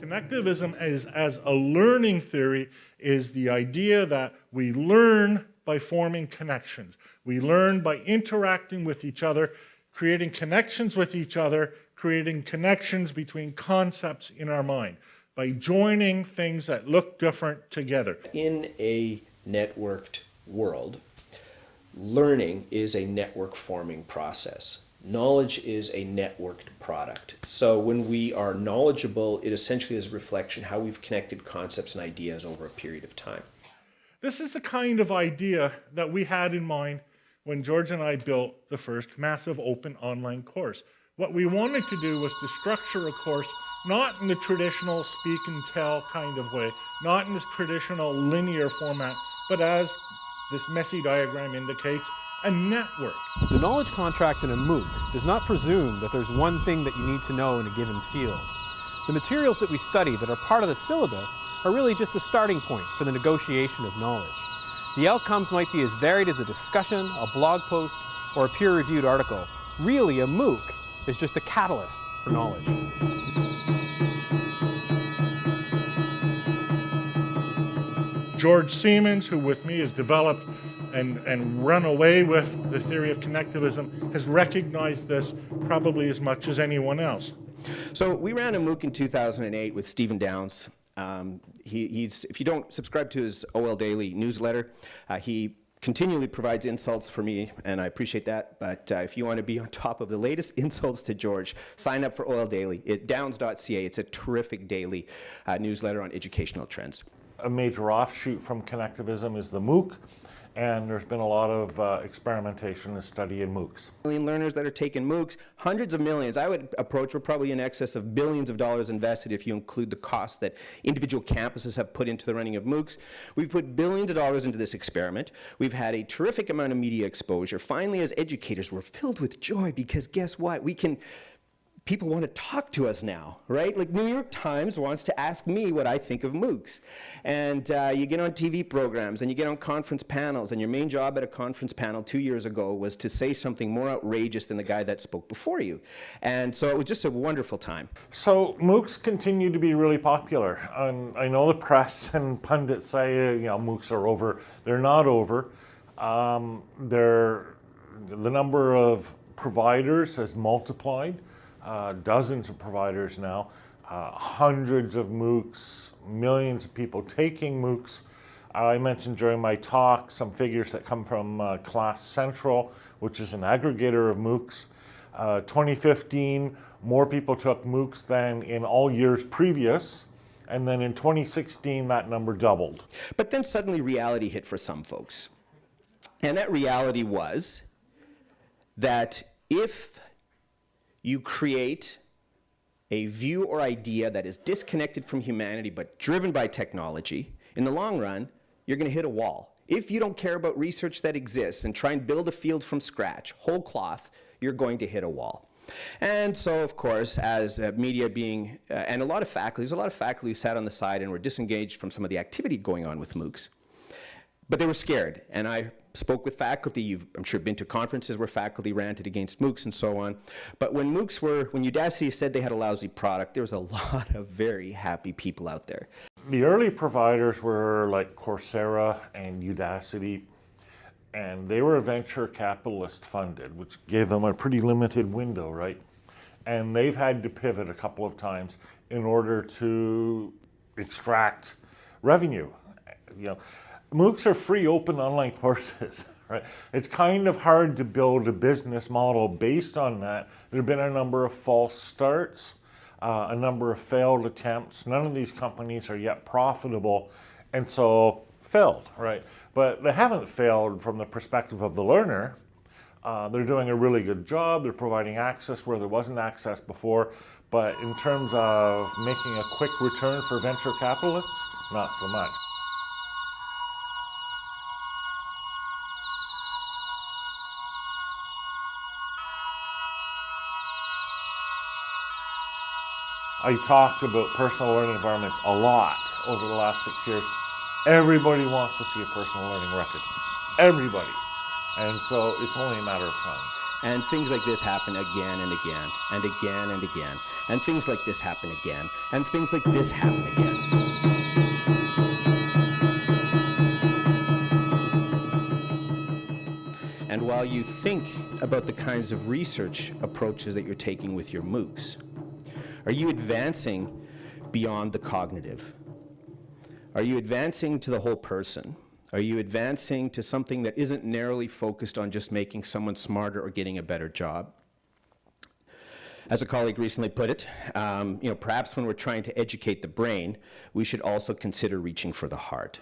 Connectivism as a learning theory is the idea that we learn by forming connections. We learn by interacting with each other, creating connections with each other, creating connections between concepts in our mind, by joining things that look different together. In a networked world, learning is a network forming process. Knowledge is a networked product. So when we are knowledgeable, it essentially is a reflection how we've connected concepts and ideas over a period of time. This is the kind of idea that we had in mind when George and I built the first massive open online course. What we wanted to do was to structure a course not in the traditional speak and tell kind of way, not in this traditional linear format, but as this messy diagram indicates, a network. The knowledge contract in a MOOC does not presume that there's one thing that you need to know in a given field. The materials that we study that are part of the syllabus are really just a starting point for the negotiation of knowledge. The outcomes might be as varied as a discussion, a blog post, or a peer-reviewed article. Really, a MOOC is just a catalyst for knowledge. George Siemens, who with me has developed and run away with the theory of connectivism, has recognized this probably as much as anyone else. So we ran a MOOC in 2008 with Stephen Downes. If you don't subscribe to his OL Daily newsletter, he continually provides insults for me, and I appreciate that. But if you want to be on top of the latest insults to George, sign up for OL Daily at downes.ca. It's a terrific daily newsletter on educational trends. A major offshoot from connectivism is the MOOC, and there's been a lot of experimentation and study in MOOCs. Million learners that are taking MOOCs, hundreds of millions. I would approach, we're probably in excess of billions of dollars invested if you include the costs that individual campuses have put into the running of MOOCs. We've put billions of dollars into this experiment. We've had a terrific amount of media exposure. Finally, as educators, we're filled with joy because guess what? People want to talk to us now, right? Like New York Times wants to ask me what I think of MOOCs. And you get on TV programs and you get on conference panels, and your main job at a conference panel 2 years ago was to say something more outrageous than the guy that spoke before you. And so it was just a wonderful time. So MOOCs continue to be really popular. I know the press and pundits say, MOOCs are over. They're not over. The number of providers has multiplied. Dozens of providers now, hundreds of MOOCs, millions of people taking MOOCs. I mentioned during my talk some figures that come from Class Central, which is an aggregator of MOOCs. 2015, more people took MOOCs than in all years previous, and then in 2016, that number doubled. But then suddenly reality hit for some folks. And that reality was that if you create a view or idea that is disconnected from humanity but driven by technology, in the long run, you're going to hit a wall. If you don't care about research that exists and try and build a field from scratch, whole cloth, you're going to hit a wall. And so, of course, as media being, and a lot of faculty, there's a lot of faculty who sat on the side and were disengaged from some of the activity going on with MOOCs. But they were scared, and I spoke with faculty. You've, I'm sure, been to conferences where faculty ranted against MOOCs and so on. But when when Udacity said they had a lousy product, there was a lot of very happy people out there. The early providers were like Coursera and Udacity, and they were venture capitalist funded, which gave them a pretty limited window, right? And they've had to pivot a couple of times in order to extract revenue. MOOCs are free open online courses, right? It's kind of hard to build a business model based on that. There have been a number of false starts, a number of failed attempts. None of these companies are yet profitable, and so failed, right? But they haven't failed from the perspective of the learner. They're doing a really good job. They're providing access where there wasn't access before. But in terms of making a quick return for venture capitalists, not so much. I talked about personal learning environments a lot over the last 6 years. Everybody wants to see a personal learning record. Everybody. And so it's only a matter of time. And things like this happen again and again, and again and again. And things like this happen again, and things like this happen again. And while you think about the kinds of research approaches that you're taking with your MOOCs, are you advancing beyond the cognitive? Are you advancing to the whole person? Are you advancing to something that isn't narrowly focused on just making someone smarter or getting a better job? As a colleague recently put it, perhaps when we're trying to educate the brain, we should also consider reaching for the heart.